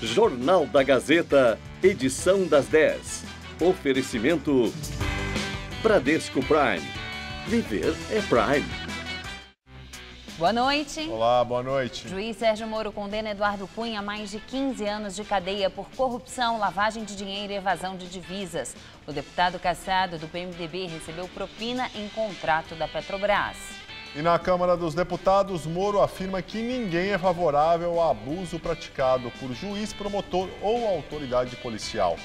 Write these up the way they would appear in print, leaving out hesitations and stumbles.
Jornal da Gazeta, edição das 10. Oferecimento Bradesco Prime. Viver é Prime. Boa noite. Olá, boa noite. Juiz Sérgio Moro condena Eduardo Cunha a mais de 15 anos de cadeia por corrupção, lavagem de dinheiro e evasão de divisas. O deputado cassado do PMDB recebeu propina em contrato da Petrobras. E na Câmara dos Deputados, Moro afirma que ninguém é favorável ao abuso praticado por juiz, promotor ou autoridade policial.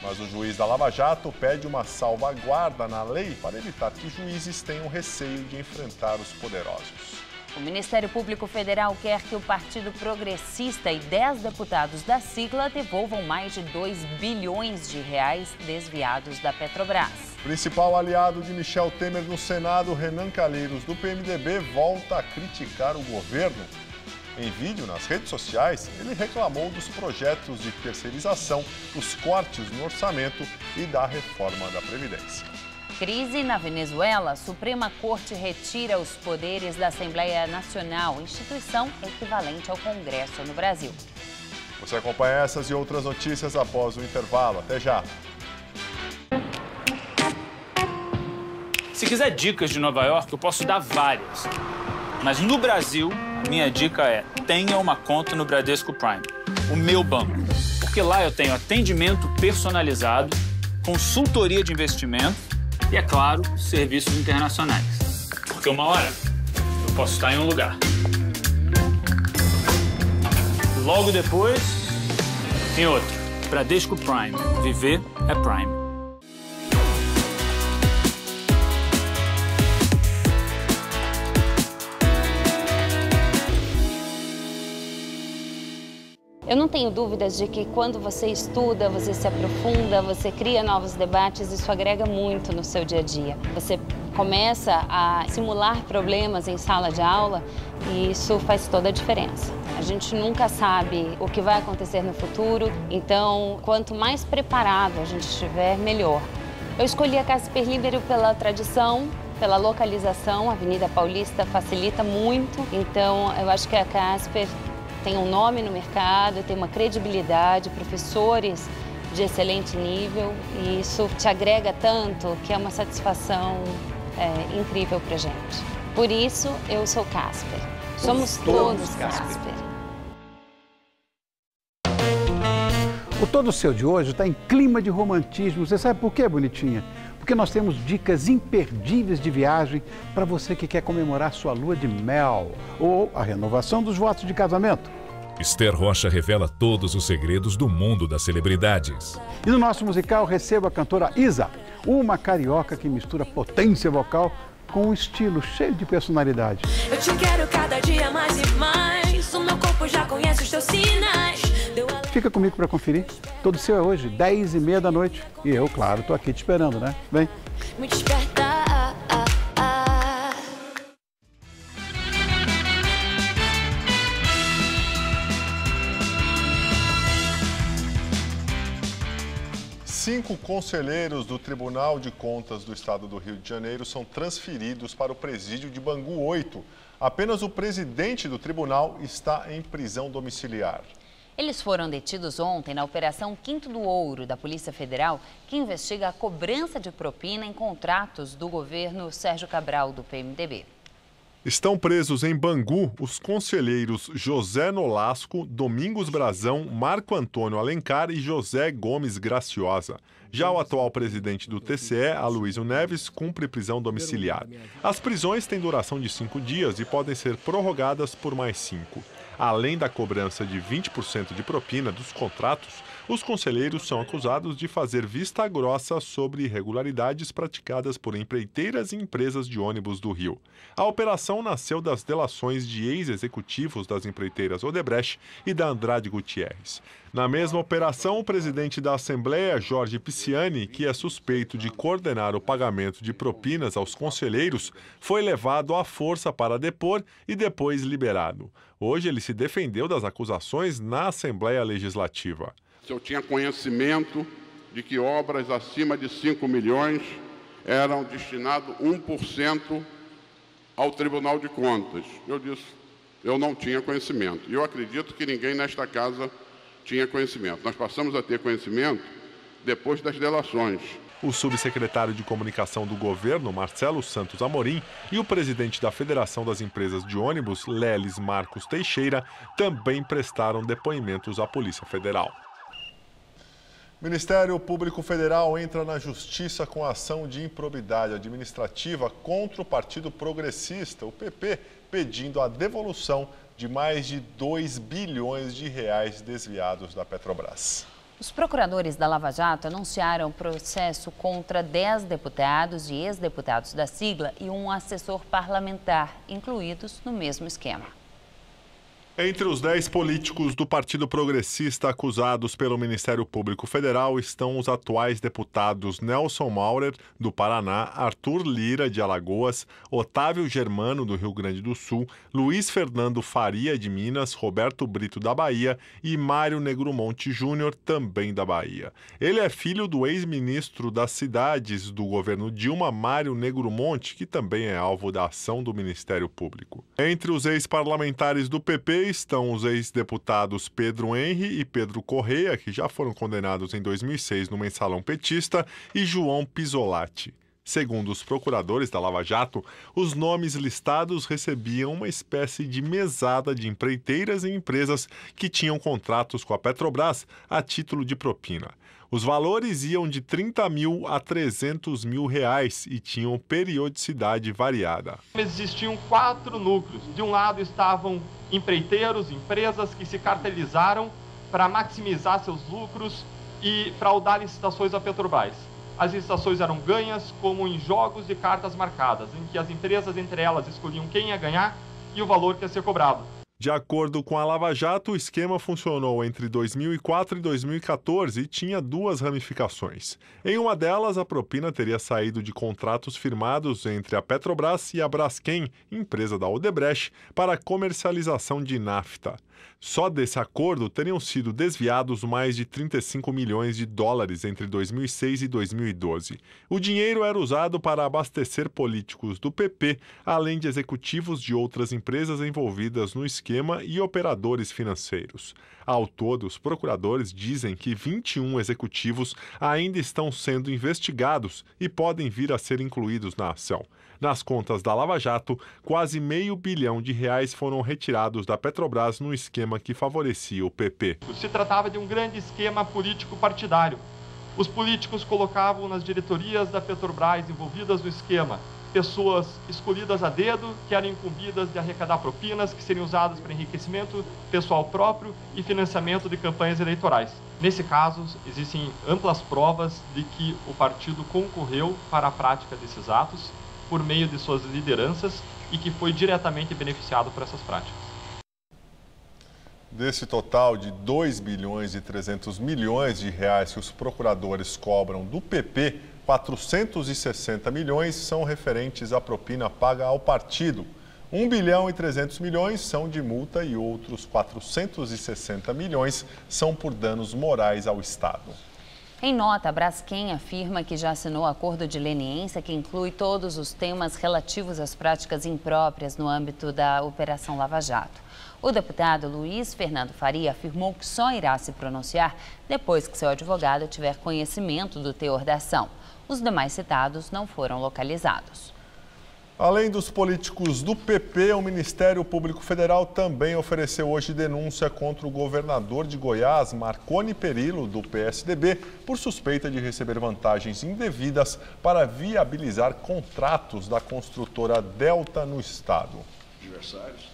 Mas o juiz da Lava Jato pede uma salvaguarda na lei para evitar que juízes tenham receio de enfrentar os poderosos. O Ministério Público Federal quer que o Partido Progressista e 10 deputados da sigla devolvam mais de 2 bilhões de reais desviados da Petrobras. Principal aliado de Michel Temer no Senado, Renan Calheiros, do PMDB, volta a criticar o governo. Em vídeo nas redes sociais, ele reclamou dos projetos de terceirização, dos cortes no orçamento e da reforma da Previdência. Crise na Venezuela, a Suprema Corte retira os poderes da Assembleia Nacional, instituição equivalente ao Congresso no Brasil. Você acompanha essas e outras notícias após o intervalo. Até já! Se quiser dicas de Nova York, eu posso dar várias. Mas no Brasil, a minha dica é: tenha uma conta no Bradesco Prime, o meu banco. Porque lá eu tenho atendimento personalizado, consultoria de investimento e, é claro, serviços internacionais. Porque uma hora eu posso estar em um lugar. Logo depois, em outro. Bradesco Prime. Viver é Prime. Eu não tenho dúvidas de que quando você estuda, você se aprofunda, você cria novos debates, isso agrega muito no seu dia a dia. Você começa a simular problemas em sala de aula e isso faz toda a diferença. A gente nunca sabe o que vai acontecer no futuro, então quanto mais preparado a gente estiver, melhor. Eu escolhi a Casper Libero pela tradição, pela localização, a Avenida Paulista facilita muito, então eu acho que a Casper tem um nome no mercado, tem uma credibilidade, professores de excelente nível e isso te agrega tanto que é uma satisfação incrível pra gente. Por isso, eu sou Casper. Somos todos Casper. O Todo Seu de hoje está em clima de romantismo. Você sabe por quê, bonitinha? Porque nós temos dicas imperdíveis de viagem para você que quer comemorar sua lua de mel ou a renovação dos votos de casamento. Esther Rocha revela todos os segredos do mundo das celebridades. E no nosso musical receba a cantora Isa, uma carioca que mistura potência vocal com um estilo cheio de personalidade. Eu te quero cada dia mais e mais, o meu corpo já conhece os teus sinais. Fica comigo para conferir. Todo Seu é hoje, 10h30 da noite. E eu, claro, tô aqui te esperando, né? Vem. Me desperta. 5 conselheiros do Tribunal de Contas do Estado do Rio de Janeiro são transferidos para o presídio de Bangu 8. Apenas o presidente do tribunal está em prisão domiciliar. Eles foram detidos ontem na Operação Quinto do Ouro da Polícia Federal, que investiga a cobrança de propina em contratos do governo Sérgio Cabral, do PMDB. Estão presos em Bangu os conselheiros José Nolasco, Domingos Brazão, Marco Antônio Alencar e José Gomes Graciosa. Já o atual presidente do TCE, Aloysio Neves, cumpre prisão domiciliar. As prisões têm duração de 5 dias e podem ser prorrogadas por mais 5. Além da cobrança de 20% de propina dos contratos, os conselheiros são acusados de fazer vista grossa sobre irregularidades praticadas por empreiteiras e empresas de ônibus do Rio. A operação nasceu das delações de ex-executivos das empreiteiras Odebrecht e da Andrade Gutierrez. Na mesma operação, o presidente da Assembleia, Jorge Pisciani, que é suspeito de coordenar o pagamento de propinas aos conselheiros, foi levado à força para depor e depois liberado. Hoje ele se defendeu das acusações na Assembleia Legislativa. Eu tinha conhecimento de que obras acima de 5 milhões eram destinados 1% ao Tribunal de Contas. Eu disse, eu não tinha conhecimento. E eu acredito que ninguém nesta casa tinha conhecimento. Nós passamos a ter conhecimento depois das delações. O subsecretário de Comunicação do governo, Marcelo Santos Amorim, e o presidente da Federação das Empresas de Ônibus, Leles Marcos Teixeira, também prestaram depoimentos à Polícia Federal. O Ministério Público Federal entra na Justiça com ação de improbidade administrativa contra o Partido Progressista, o PP, pedindo a devolução de mais de 2 bilhões de reais desviados da Petrobras. Os procuradores da Lava Jato anunciaram processo contra 10 deputados e ex-deputados da sigla e um assessor parlamentar, incluídos no mesmo esquema. Entre os 10 políticos do Partido Progressista acusados pelo Ministério Público Federal estão os atuais deputados Nelson Maurer, do Paraná, Arthur Lira, de Alagoas, Otávio Germano, do Rio Grande do Sul, Luiz Fernando Faria, de Minas, Roberto Brito, da Bahia e Mário Negromonte Júnior, também da Bahia. Ele é filho do ex-ministro das Cidades do governo Dilma, Mário Negromonte, que também é alvo da ação do Ministério Público. Entre os ex-parlamentares do PP estão os ex-deputados Pedro Henri e Pedro Correia, que já foram condenados em 2006 no mensalão petista, e João Pisolatti. Segundo os procuradores da Lava Jato, os nomes listados recebiam uma espécie de mesada de empreiteiras e empresas que tinham contratos com a Petrobras a título de propina. Os valores iam de 30 mil a 300 mil reais e tinham periodicidade variada. Existiam 4 núcleos. De um lado estavam empreiteiros, empresas que se cartelizaram para maximizar seus lucros e fraudar licitações à Petrobras. As licitações eram ganhas como em jogos de cartas marcadas, em que as empresas entre elas escolhiam quem ia ganhar e o valor que ia ser cobrado. De acordo com a Lava Jato, o esquema funcionou entre 2004 e 2014 e tinha 2 ramificações. Em uma delas, a propina teria saído de contratos firmados entre a Petrobras e a Braskem, empresa da Odebrecht, para a comercialização de nafta. Só desse acordo teriam sido desviados mais de 35 milhões de dólares entre 2006 e 2012. O dinheiro era usado para abastecer políticos do PP, além de executivos de outras empresas envolvidas no esquema e operadores financeiros. Ao todo, os procuradores dizem que 21 executivos ainda estão sendo investigados e podem vir a ser incluídos na ação. Nas contas da Lava Jato, quase R$500 bilhão foram retirados da Petrobras no esquema que favorecia o PP. Se tratava de um grande esquema político partidário. Os políticos colocavam nas diretorias da Petrobras envolvidas no esquema pessoas escolhidas a dedo, que eram incumbidas de arrecadar propinas, que seriam usadas para enriquecimento pessoal próprio e financiamento de campanhas eleitorais. Nesse caso, existem amplas provas de que o partido concorreu para a prática desses atos por meio de suas lideranças e que foi diretamente beneficiado por essas práticas. Desse total de 2 bilhões e 300 milhões de reais que os procuradores cobram do PP, 460 milhões são referentes à propina paga ao partido. 1 bilhão e 300 milhões são de multa e outros 460 milhões são por danos morais ao Estado. Em nota, a Braskem afirma que já assinou acordo de leniência que inclui todos os temas relativos às práticas impróprias no âmbito da Operação Lava Jato. O deputado Luiz Fernando Faria afirmou que só irá se pronunciar depois que seu advogado tiver conhecimento do teor da ação. Os demais citados não foram localizados. Além dos políticos do PP, o Ministério Público Federal também ofereceu hoje denúncia contra o governador de Goiás, Marconi Perillo, do PSDB, por suspeita de receber vantagens indevidas para viabilizar contratos da construtora Delta no estado.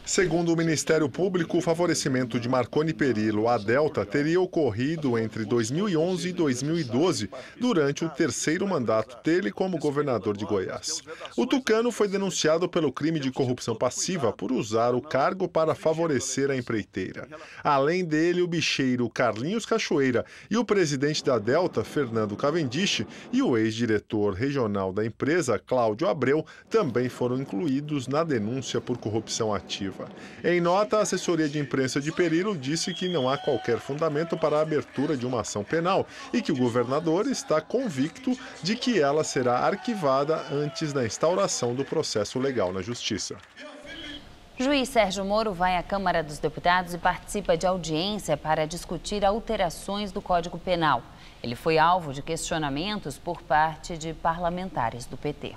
Segundo o Ministério Público, o favorecimento de Marconi Perillo à Delta teria ocorrido entre 2011 e 2012, durante o 3º mandato dele como governador de Goiás. O tucano foi denunciado pelo crime de corrupção passiva por usar o cargo para favorecer a empreiteira. Além dele, o bicheiro Carlinhos Cachoeira e o presidente da Delta, Fernando Cavendish, e o ex-diretor regional da empresa, Cláudio Abreu, também foram incluídos na denúncia por corrupção ativa. Em nota, a assessoria de imprensa de Perillo disse que não há qualquer fundamento para a abertura de uma ação penal e que o governador está convicto de que ela será arquivada antes da instauração do processo legal na Justiça. O juiz Sérgio Moro vai à Câmara dos Deputados e participa de audiência para discutir alterações do Código Penal. Ele foi alvo de questionamentos por parte de parlamentares do PT.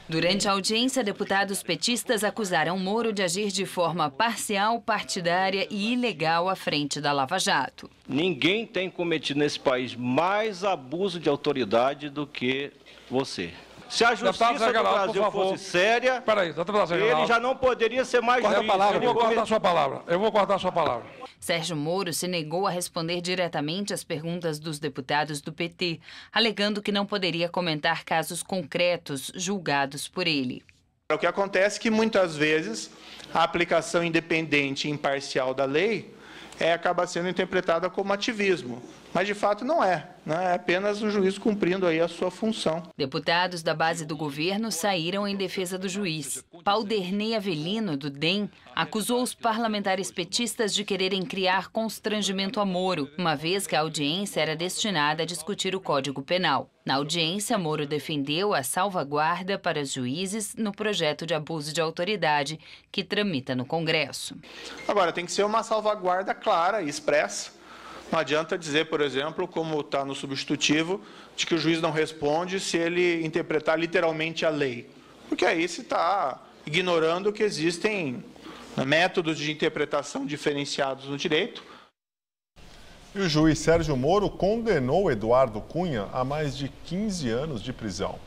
Durante a audiência, deputados petistas acusaram Moro de agir de forma parcial, partidária e ilegal à frente da Lava Jato. Ninguém tem cometido nesse país mais abuso de autoridade do que você. Se a justiça do Brasil fosse séria, ele já não poderia ser mais juiz. Eu vou cortar a sua palavra. Eu vou cortar a sua palavra. Sérgio Moro se negou a responder diretamente às perguntas dos deputados do PT, alegando que não poderia comentar casos concretos julgados por ele. O que acontece é que muitas vezes a aplicação independente e imparcial da lei acaba sendo interpretada como ativismo. Mas, de fato, não é. É apenas o juiz cumprindo aí a sua função. Deputados da base do governo saíram em defesa do juiz. Pauderney Avelino, do DEM, acusou os parlamentares petistas de quererem criar constrangimento a Moro, uma vez que a audiência era destinada a discutir o Código Penal. Na audiência, Moro defendeu a salvaguarda para os juízes no projeto de abuso de autoridade que tramita no Congresso. Agora, tem que ser uma salvaguarda clara e expressa. Não adianta dizer, por exemplo, como está no substitutivo, de que o juiz não responde se ele interpretar literalmente a lei. Porque aí se está ignorando que existem métodos de interpretação diferenciados no direito. E o juiz Sérgio Moro condenou Eduardo Cunha a mais de 15 anos de prisão.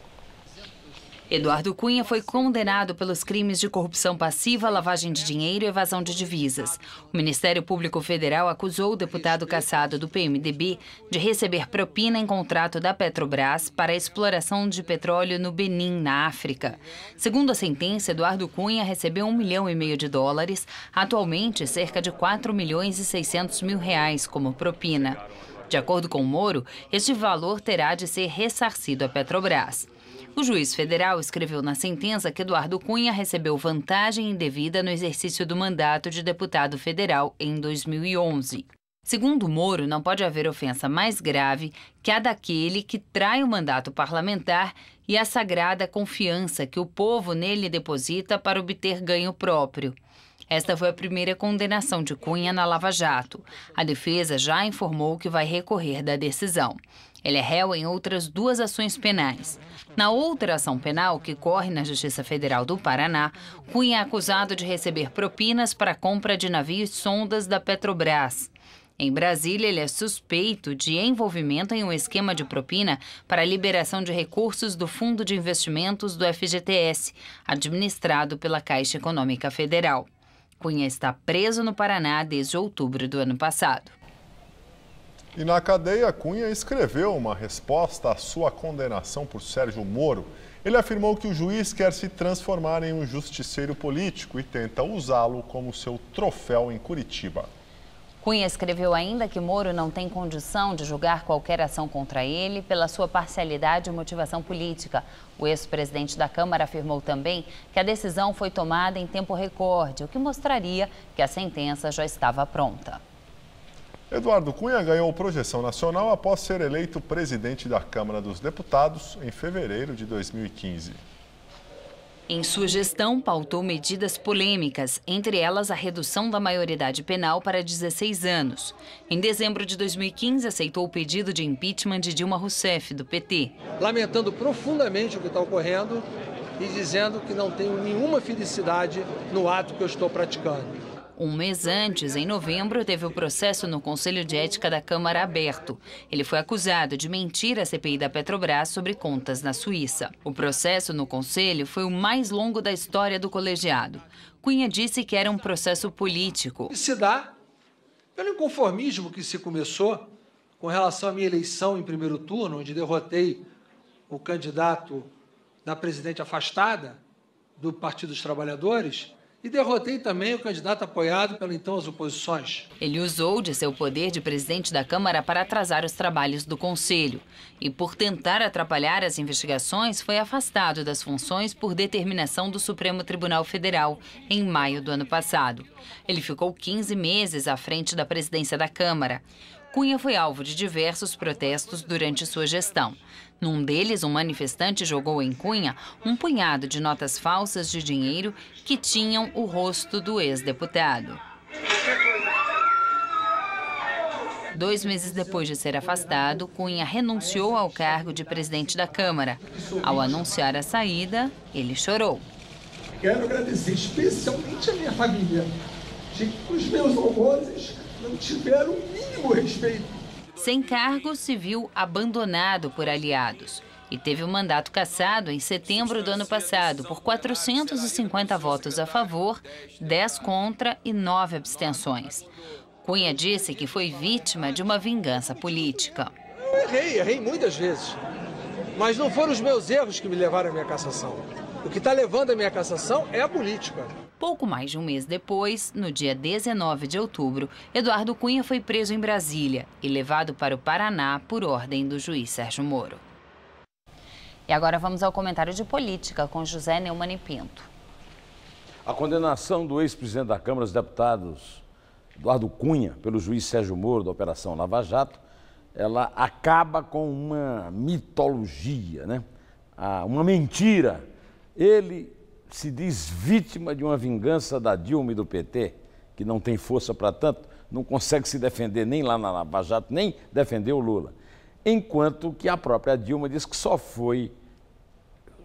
Eduardo Cunha foi condenado pelos crimes de corrupção passiva, lavagem de dinheiro e evasão de divisas. O Ministério Público Federal acusou o deputado cassado do PMDB de receber propina em contrato da Petrobras para a exploração de petróleo no Benin, na África. Segundo a sentença, Eduardo Cunha recebeu $1,5 milhão, atualmente cerca de R$4.600.000 como propina. De acordo com Moro, este valor terá de ser ressarcido à Petrobras. O juiz federal escreveu na sentença que Eduardo Cunha recebeu vantagem indevida no exercício do mandato de deputado federal em 2011. Segundo Moro, não pode haver ofensa mais grave que a daquele que trai o mandato parlamentar e a sagrada confiança que o povo nele deposita para obter ganho próprio. Esta foi a primeira condenação de Cunha na Lava Jato. A defesa já informou que vai recorrer da decisão. Ele é réu em outras 2 ações penais. Na outra ação penal, que corre na Justiça Federal do Paraná, Cunha é acusado de receber propinas para a compra de navios sondas da Petrobras. Em Brasília, ele é suspeito de envolvimento em um esquema de propina para a liberação de recursos do Fundo de Investimentos do FGTS, administrado pela Caixa Econômica Federal. Cunha está preso no Paraná desde outubro do ano passado. E na cadeia, Cunha escreveu uma resposta à sua condenação por Sérgio Moro. Ele afirmou que o juiz quer se transformar em um justiceiro político e tenta usá-lo como seu troféu em Curitiba. Cunha escreveu ainda que Moro não tem condição de julgar qualquer ação contra ele pela sua parcialidade e motivação política. O ex-presidente da Câmara afirmou também que a decisão foi tomada em tempo recorde, o que mostraria que a sentença já estava pronta. Eduardo Cunha ganhou projeção nacional após ser eleito presidente da Câmara dos Deputados em fevereiro de 2015. Em sua gestão, pautou medidas polêmicas, entre elas a redução da maioridade penal para 16 anos. Em dezembro de 2015, aceitou o pedido de impeachment de Dilma Rousseff, do PT. Lamentando profundamente o que está ocorrendo e dizendo que não tenho nenhuma felicidade no ato que eu estou praticando. Um mês antes, em novembro, teve o processo no Conselho de Ética da Câmara aberto. Ele foi acusado de mentir à CPI da Petrobras sobre contas na Suíça. O processo no Conselho foi o mais longo da história do colegiado. Cunha disse que era um processo político. Se dá pelo inconformismo que se começou com relação à minha eleição em primeiro turno, onde derrotei o candidato da presidente afastada do Partido dos Trabalhadores, e derrotei também o candidato apoiado pelas então as oposições. Ele usou de seu poder de presidente da Câmara para atrasar os trabalhos do Conselho. E por tentar atrapalhar as investigações, foi afastado das funções por determinação do Supremo Tribunal Federal, em maio do ano passado. Ele ficou 15 meses à frente da presidência da Câmara. Cunha foi alvo de diversos protestos durante sua gestão. Num deles, um manifestante jogou em Cunha um punhado de notas falsas de dinheiro que tinham o rosto do ex-deputado. 2 meses depois de ser afastado, Cunha renunciou ao cargo de presidente da Câmara. Ao anunciar a saída, ele chorou. Quero agradecer especialmente a minha família, que os meus algozes não tiveram o mínimo respeito. Sem cargo, se viu abandonado por aliados e teve o mandato cassado em setembro do ano passado por 450 votos a favor, 10 contra e 9 abstenções. Cunha disse que foi vítima de uma vingança política. Eu errei muitas vezes, mas não foram os meus erros que me levaram à minha cassação. O que está levando à minha cassação é a política. Pouco mais de um mês depois, no dia 19 de outubro, Eduardo Cunha foi preso em Brasília e levado para o Paraná por ordem do juiz Sérgio Moro. E agora vamos ao comentário de política com José Neumann e Pinto. A condenação do ex-presidente da Câmara dos Deputados, Eduardo Cunha, pelo juiz Sérgio Moro, da Operação Lava Jato, ela acaba com uma mitologia, né? Uma mentira. Ele se diz vítima de uma vingança da Dilma e do PT, que não tem força para tanto, não consegue se defender nem lá na Lava Jato, nem defender o Lula. Enquanto que a própria Dilma diz que só foi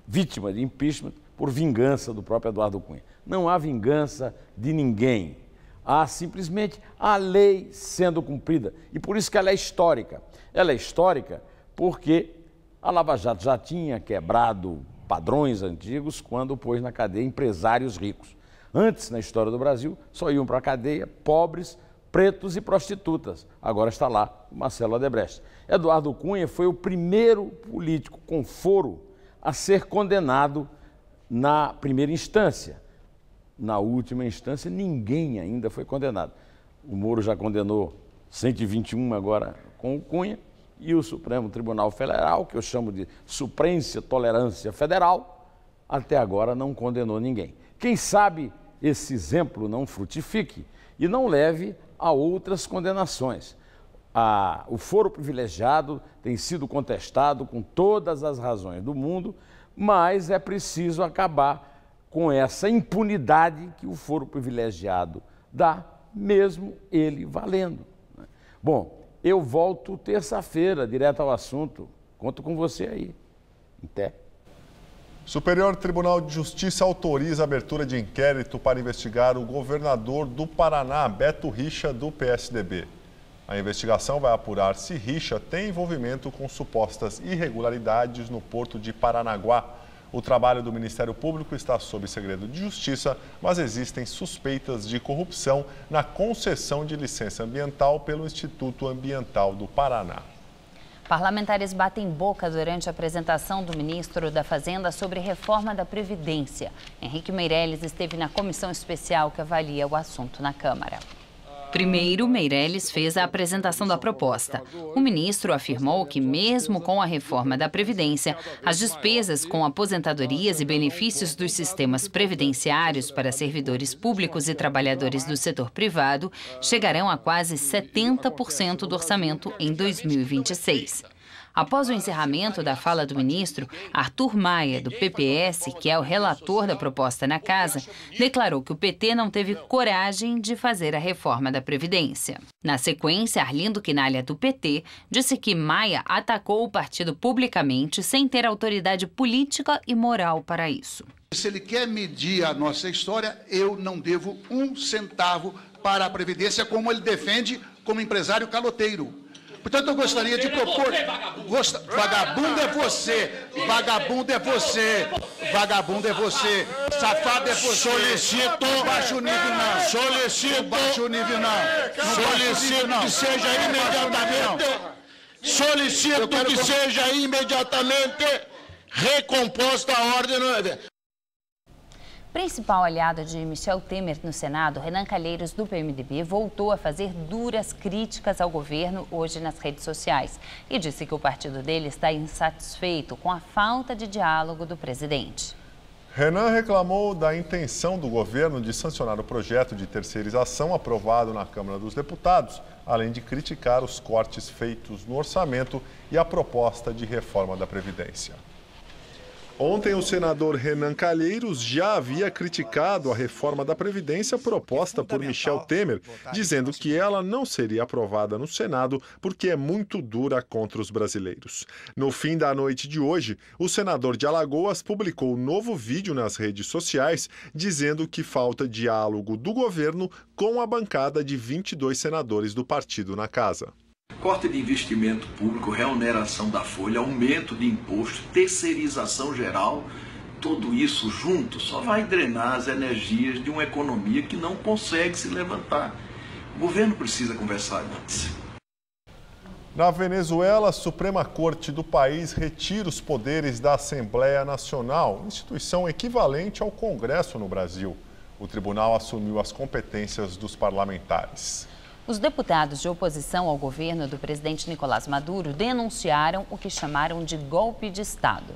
vítima de impeachment por vingança do próprio Eduardo Cunha. Não há vingança de ninguém. Há simplesmente a lei sendo cumprida. E por isso que ela é histórica. Ela é histórica porque a Lava Jato já tinha quebrado padrões antigos quando pôs na cadeia empresários ricos. Antes, na história do Brasil, só iam para a cadeia pobres, pretos e prostitutas. Agora está lá o Marcelo Odebrecht. Eduardo Cunha foi o primeiro político com foro a ser condenado na primeira instância. Na última instância, ninguém ainda foi condenado. O Moro já condenou 121 agora com o Cunha, e o Supremo Tribunal Federal, que eu chamo de Suprência Tolerância Federal, até agora não condenou ninguém. Quem sabe esse exemplo não frutifique e não leve a outras condenações. O foro privilegiado tem sido contestado com todas as razões do mundo, mas é preciso acabar com essa impunidade que o foro privilegiado dá, mesmo ele valendo. Bom, eu volto terça-feira, direto ao assunto. Conto com você aí. Até. Superior Tribunal de Justiça autoriza a abertura de inquérito para investigar o governador do Paraná, Beto Richa, do PSDB. A investigação vai apurar se Richa tem envolvimento com supostas irregularidades no porto de Paranaguá. O trabalho do Ministério Público está sob segredo de justiça, mas existem suspeitas de corrupção na concessão de licença ambiental pelo Instituto Ambiental do Paraná. Parlamentares batem boca durante a apresentação do ministro da Fazenda sobre reforma da Previdência. Henrique Meirelles esteve na comissão especial que avalia o assunto na Câmara. Primeiro, Meirelles fez a apresentação da proposta. O ministro afirmou que, mesmo com a reforma da Previdência, as despesas com aposentadorias e benefícios dos sistemas previdenciários para servidores públicos e trabalhadores do setor privado chegarão a quase 70% do orçamento em 2026. Após o encerramento da fala do ministro, Arthur Maia, do PPS, que é o relator da proposta na casa, declarou que o PT não teve coragem de fazer a reforma da Previdência. Na sequência, Arlindo Quinalha, do PT, disse que Maia atacou o partido publicamente sem ter autoridade política e moral para isso. Se ele quer medir a nossa história, eu não devo um centavo para a Previdência, como ele defende como empresário caloteiro. Portanto, eu gostaria de propor... Vagabundo é você! Vagabundo é você! Vagabundo é você! Safado é você! Solicito... Baixo nível não! Solicito... Baixo nível não! Solicito que seja imediatamente... Solicito que seja imediatamente recomposta a ordem... Principal aliado de Michel Temer no Senado, Renan Calheiros, do PMDB, voltou a fazer duras críticas ao governo hoje nas redes sociais e disse que o partido dele está insatisfeito com a falta de diálogo do presidente. Renan reclamou da intenção do governo de sancionar o projeto de terceirização aprovado na Câmara dos Deputados, além de criticar os cortes feitos no orçamento e a proposta de reforma da Previdência. Ontem, o senador Renan Calheiros já havia criticado a reforma da Previdência proposta por Michel Temer, dizendo que ela não seria aprovada no Senado porque é muito dura contra os brasileiros. No fim da noite de hoje, o senador de Alagoas publicou um novo vídeo nas redes sociais dizendo que falta diálogo do governo com a bancada de 22 senadores do partido na casa. Corte de investimento público, reoneração da folha, aumento de imposto, terceirização geral, tudo isso junto só vai drenar as energias de uma economia que não consegue se levantar. O governo precisa conversar antes. Na Venezuela, a Suprema Corte do país retira os poderes da Assembleia Nacional, instituição equivalente ao Congresso no Brasil. O tribunal assumiu as competências dos parlamentares. Os deputados de oposição ao governo do presidente Nicolás Maduro denunciaram o que chamaram de golpe de Estado.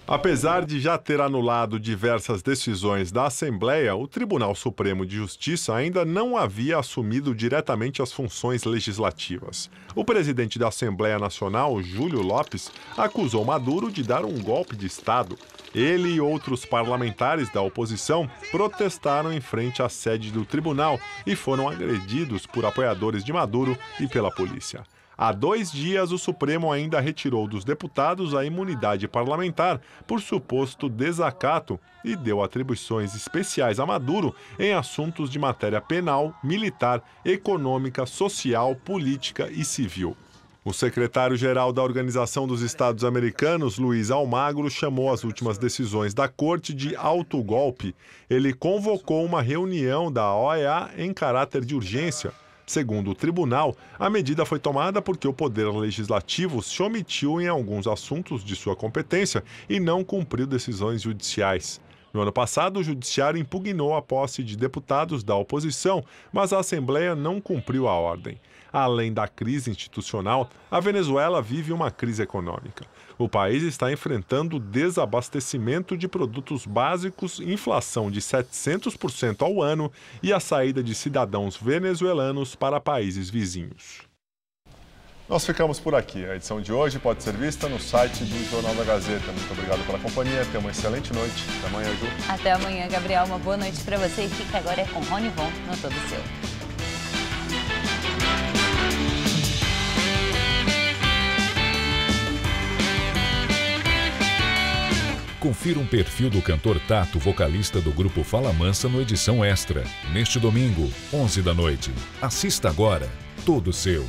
Apesar de já ter anulado diversas decisões da Assembleia, o Tribunal Supremo de Justiça ainda não havia assumido diretamente as funções legislativas. O presidente da Assembleia Nacional, Júlio Lopes, acusou Maduro de dar um golpe de Estado. Ele e outros parlamentares da oposição protestaram em frente à sede do tribunal e foram agredidos por apoiadores de Maduro e pela polícia. Há 2 dias, o Supremo ainda retirou dos deputados a imunidade parlamentar por suposto desacato e deu atribuições especiais a Maduro em assuntos de matéria penal, militar, econômica, social, política e civil. O secretário-geral da Organização dos Estados Americanos, Luiz Almagro, chamou as últimas decisões da Corte de autogolpe. Ele convocou uma reunião da OEA em caráter de urgência. Segundo o tribunal, a medida foi tomada porque o Poder Legislativo se omitiu em alguns assuntos de sua competência e não cumpriu decisões judiciais. No ano passado, o Judiciário impugnou a posse de deputados da oposição, mas a Assembleia não cumpriu a ordem. Além da crise institucional, a Venezuela vive uma crise econômica. O país está enfrentando desabastecimento de produtos básicos, inflação de 700% ao ano e a saída de cidadãos venezuelanos para países vizinhos. Nós ficamos por aqui. A edição de hoje pode ser vista no site do Jornal da Gazeta. Muito obrigado pela companhia. Tenha uma excelente noite. Até amanhã, Ju. Até amanhã, Gabriel. Uma boa noite para você. E fica agora com Rony Von no Todo Seu. Confira um perfil do cantor Tato, vocalista do grupo Fala Mansa, no Edição Extra. Neste domingo, 11 da noite. Assista agora. Todo Seu.